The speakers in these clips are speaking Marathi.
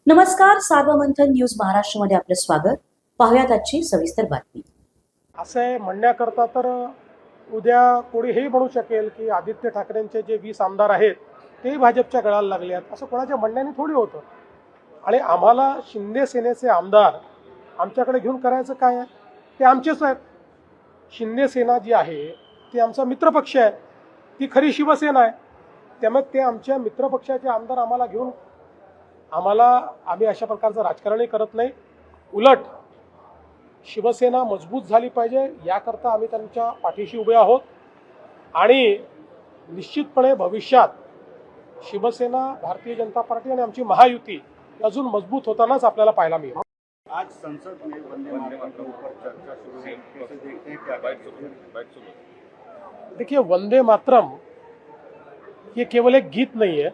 नमस्कार, सार्वमंथन न्यूज महाराष्ट्रमध्ये आपलं स्वागत. पाहुयात आजची सविस्तर बातमी. असे म्हणण्याकरता तर उद्या कोणी हेही म्हणू शकेल की आदित्य ठाकरेंचे जे 20 आमदार आहेत तेही भाजपच्या गळाला लागले आहेत, असं कोणाच्या म्हणण्याने थोडी होतं. आणि आम्हाला शिंदे सेनेचे आमदार आमच्याकडे घेऊन करायचं काय आहे? ते आमचेच आहेत. शिंदे सेना जी आहे ती आमचा मित्रपक्ष आहे, ती खरी शिवसेना आहे. त्यामुळे ते आमच्या मित्रपक्षाचे आमदार आम्हाला घेऊन आम्ही अशा प्रकारचं राजकारणही करत नाही. उलट शिवसेना मजबूत झाली पाहिजे याकरता आम्ही त्यांच्या पाठीशी उभे आहोत. आणि निश्चितपणे भविष्यात शिवसेना, भारतीय जनता पार्टी आणि आमची महायुती अजून मजबूत होतानाच आपल्याला पाहायला मिळेल. आज संसद में वंदे मातरम के ऊपर चर्चा शुरू है, कैसे देखते हैं, क्या देखिए, वंदे मातरम ये केवल एक गीत नहीं है,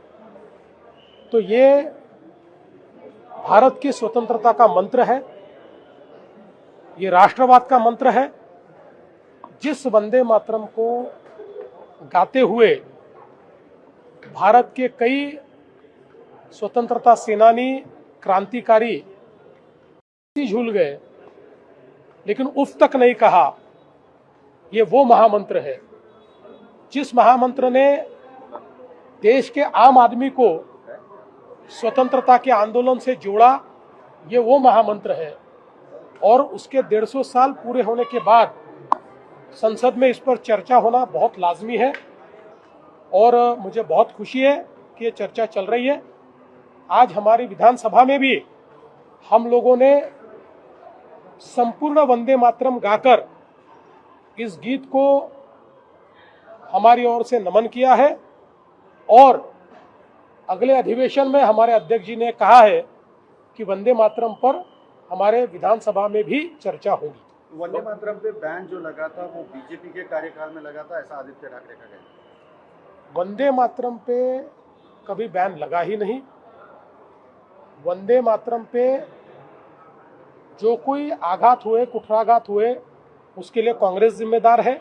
तो ये भारत की स्वतंत्रता का मंत्र है, ये राष्ट्रवाद का मंत्र है. जिस वंदे मातरम को गाते हुए भारत के कई स्वतंत्रता सेनानी, क्रांतिकारी झूल गए लेकिन उफ तक नहीं कहा, ये वो महामंत्र है. जिस महामंत्र ने देश के आम आदमी को स्वतंत्रता के आंदोलन से जोड़ा, ये वो महामंत्र है. और उसके 150 साल पूरे होने के बाद संसद में इस पर चर्चा होना बहुत लाजमी है. और मुझे बहुत खुशी है कि ये चर्चा चल रही है. आज हमारी विधानसभा में भी हम लोगों ने संपूर्ण वंदे मातरम गाकर इस गीत को हमारी ओर से नमन किया है. और अगले अधिवेशन में हमारे अध्यक्ष जी ने कहा है कि वंदे मातरम पर हमारे विधानसभा में भी चर्चा होगी. वंदे मातरम पे बैन जो लगा था वो बीजेपी के कार्यकाल में लगा था, ऐसा आदित्य ठाकरे का कहना. वंदे मातरम पे कभी बैन लगा ही नहीं. वंदे मातरम पे जो कोई आघात हुए, कुठाराघात हुए, उसके लिए कांग्रेस जिम्मेदार है.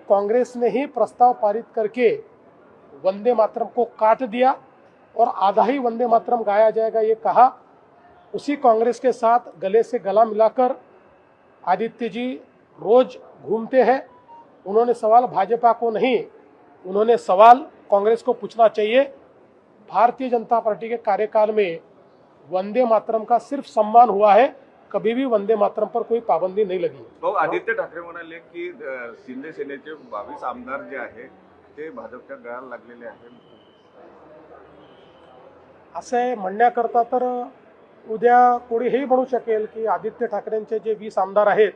कांग्रेस ने ही प्रस्ताव पारित करके वंदे मातरम को काट दिया और आधा ही वंदे मातरम गाया जाएगा ये कहा. उसी कांग्रेस के साथ गले से गला मिलाकर आदित्य जी रोज घूमते हैं. उन्होंने सवाल भाजपा को नहीं, उन्होंने सवाल कांग्रेस को पूछना चाहिए. भारतीय जनता पार्टी के कार्यकाल में वंदे मातरम का सिर्फ सम्मान हुआ है, कभी भी वंदे मातरम पर कोई पाबंदी नहीं लगी. भाऊ, आदित्य ठाकरे म्हणाले की शिंदे सेनेचे 22 आमदार जे आहे ते भाजपच्या गळाला लागलेले आहेत. असे म्हणण्याकरता तर उद्या कोणी हेही म्हणू शकेल की आदित्य ठाकरेंचे जे 20 आमदार आहेत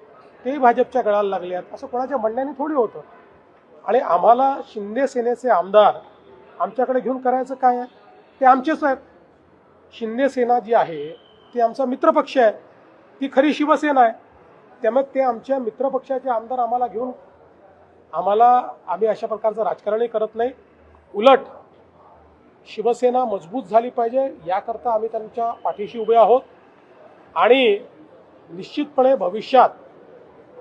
तेही भाजपच्या गळाला लागले आहेत, असं कोणाच्या म्हणण्याने थोडी होतं. आणि आम्हाला शिंदे सेनेचे आमदार आमच्याकडे घेऊन करायचं काय आहे? ते आमचेच आहेत. शिंदे सेना जी आहे ती आमचा मित्रपक्ष आहे, ती खरी शिवसेना आहे. त्यामुळे ते आमच्या मित्रपक्षाचे आमदार आम्हाला घेऊन आम्ही अशा प्रकारचं राजकारणही करत नाही. उलट शिवसेना मजबूत झाली पाहिजे याकरता आम्ही त्यांच्या पाठीशी उभे आहोत. आणि निश्चितपणे भविष्यात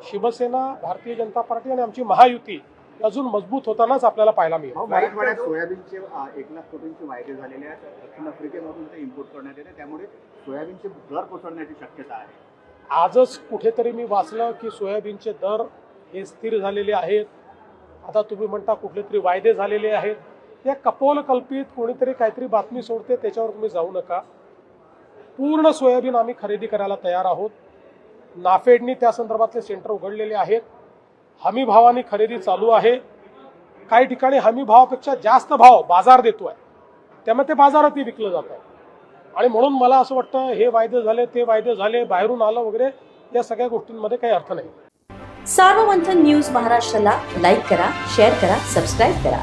शिवसेना, भारतीय जनता पार्टी आणि आमची महायुती अजून मजबूत होतानाच आपल्याला पाहायला मिळेल. मराठवाड्यात सोयाबीनचे 1 लाख कोटींचे वायदे झालेले आहेत. दक्षिण आफ्रिकेमधून ते इम्पोर्ट करण्यात येते, त्यामुळे सोयाबीनचे दर कोसळण्याची शक्यता आहे. आजच कुठेतरी मी वाचलं की सोयाबीनचे दर हे स्थिर झालेले आहेत. आता तुम्ही म्हणता कुठले तरी वायदे झालेले आहेत. या कपोलकल्पित कोणीतरी काहीतरी बातमी सोडते, त्याच्यावर तुम्ही जाऊ नका. पूर्ण सोयाबीन आम्ही खरेदी करायला तयार आहोत. नाफेडनी त्या संदर्भातले सेंटर उघडलेले आहेत. हमी भावाने खरेदी चालू आहे. काही ठिकाणी हमी भावापेक्षा जास्त भाव बाजार देतोय, त्यामुळे ते बाजारातही विकलं जात आहे. आणि म्हणून मला असं वाटतं हे वायदे झाले, ते वायदे झाले, बाहेरून आलं वगैरे, या सगळ्या गोष्टींमध्ये काही अर्थ नाही. सार्वमंथन न्यूज महाराष्ट्राला लाईक करा, शेअर करा, सबस्क्राईब करा.